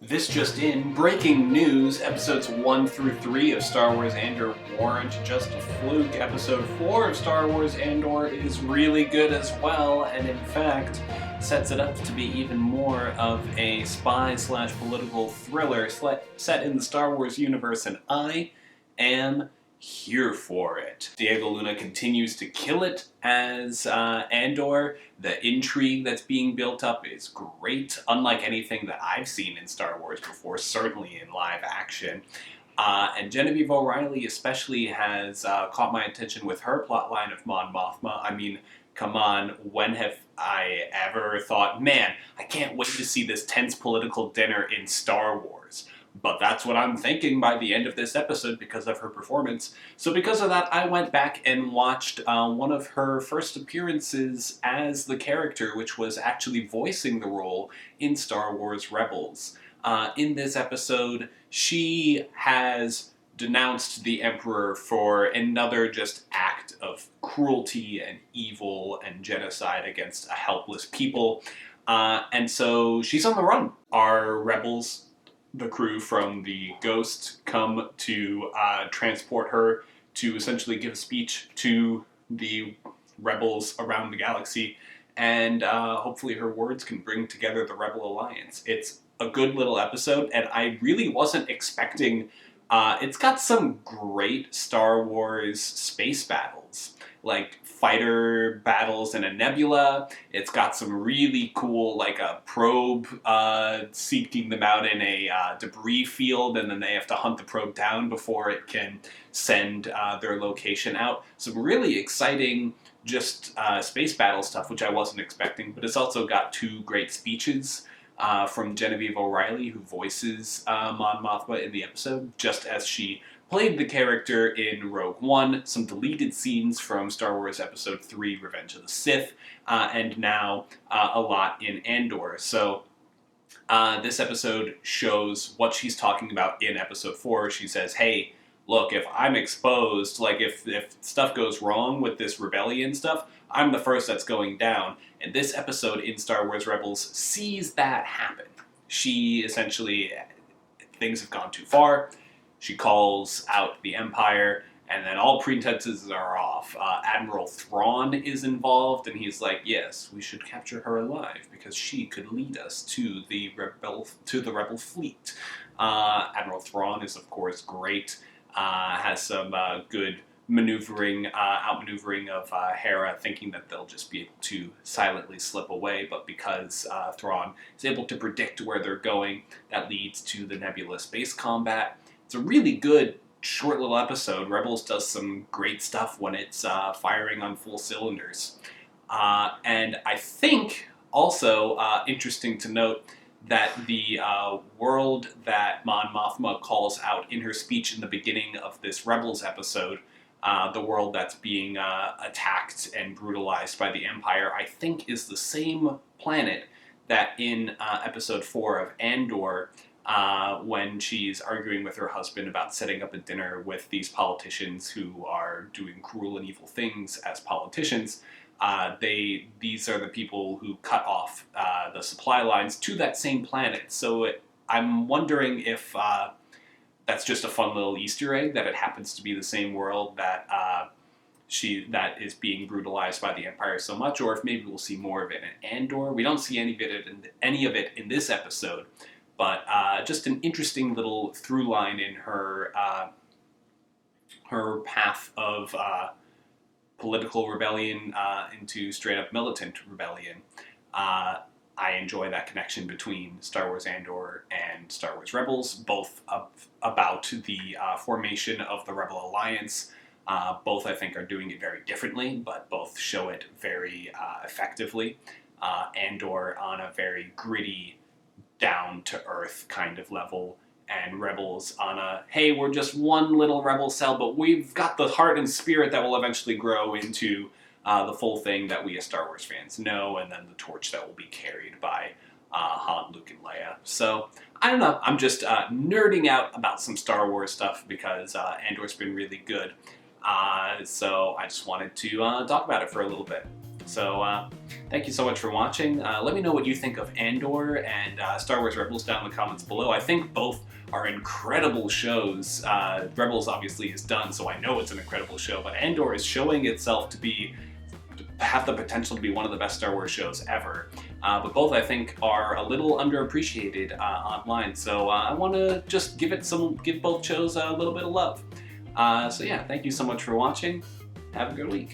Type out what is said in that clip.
This just in, breaking news, episodes 1 through 3 of Star Wars Andor weren't just a fluke. Episode 4 of Star Wars Andor is really good as well, and in fact, sets it up to be even more of a spy/political thriller set in the Star Wars universe, and I am here for it. Diego Luna continues to kill it as Andor. The intrigue that's being built up is great, unlike anything that I've seen in Star Wars before, certainly in live action. And Genevieve O'Reilly especially has caught my attention with her plotline of Mon Mothma. I mean, come on, when have I ever thought, man, I can't wait to see this tense political dinner in Star Wars. But that's what I'm thinking by the end of this episode because of her performance. So because of that, I went back and watched one of her first appearances as the character, which was actually voicing the role in Star Wars Rebels. In this episode, she has denounced the Emperor for another just act of cruelty and evil and genocide against a helpless people. And so she's on the run. Our rebels, the crew from the Ghost, come to transport her to essentially give a speech to the rebels around the galaxy, and hopefully her words can bring together the Rebel Alliance. It's a good little episode, and I really wasn't expecting... it's got some great Star Wars space battles, like fighter battles in a nebula. It's got some really cool, like a probe seeking them out in a debris field, and then they have to hunt the probe down before it can send their location out. Some really exciting just space battle stuff, which I wasn't expecting, but it's also got two great speeches from Genevieve O'Reilly, who voices Mon Mothma in the episode, just as she played the character in Rogue One, some deleted scenes from Star Wars Episode 3, Revenge of the Sith, and now a lot in Andor. So this episode shows what she's talking about in Episode 4. She says, hey, look, if I'm exposed, like if stuff goes wrong with this rebellion stuff, I'm the first that's going down. And this episode in Star Wars Rebels sees that happen. She essentially, things have gone too far. She calls out the Empire, and then all pretenses are off. Admiral Thrawn is involved, and he's like, yes, we should capture her alive, because she could lead us to the rebel fleet. Admiral Thrawn is, of course, great. Has some good outmaneuvering of Hera, thinking that they'll just be able to silently slip away, but because Thrawn is able to predict where they're going, that leads to the nebula space combat. It's a really good, short little episode. Rebels does some great stuff when it's firing on full cylinders. And I think, also interesting to note, that the world that Mon Mothma calls out in her speech in the beginning of this Rebels episode, the world that's being attacked and brutalized by the Empire, I think is the same planet that in Episode 4 of Andor, when she's arguing with her husband about setting up a dinner with these politicians who are doing cruel and evil things as politicians. These are the people who cut off the supply lines to that same planet. So I'm wondering if that's just a fun little Easter egg, that it happens to be the same world that that is being brutalized by the Empire so much, or if maybe we'll see more of it in Andor. We don't see any of it in this episode, but just an interesting little through line in her path of political rebellion into straight-up militant rebellion. I enjoy that connection between Star Wars Andor and Star Wars Rebels, both about the formation of the Rebel Alliance. Both, I think, are doing it very differently, but both show it very effectively. Andor on a very gritty, down-to-earth kind of level, and Rebels on a, hey, we're just one little rebel cell, but we've got the heart and spirit that will eventually grow into the full thing that we as Star Wars fans know, and then the torch that will be carried by Han, Luke, and Leia. So, I don't know, I'm just nerding out about some Star Wars stuff because Andor's been really good. So I just wanted to talk about it for a little bit. So thank you so much for watching. Let me know what you think of Andor and Star Wars Rebels down in the comments below. I think both are incredible shows. Rebels obviously is done, so I know it's an incredible show, but Andor is showing itself to have the potential to be one of the best Star Wars shows ever. But both, I think, are a little underappreciated online, so I want to just give both shows a little bit of love. So yeah, thank you so much for watching. Have a good week.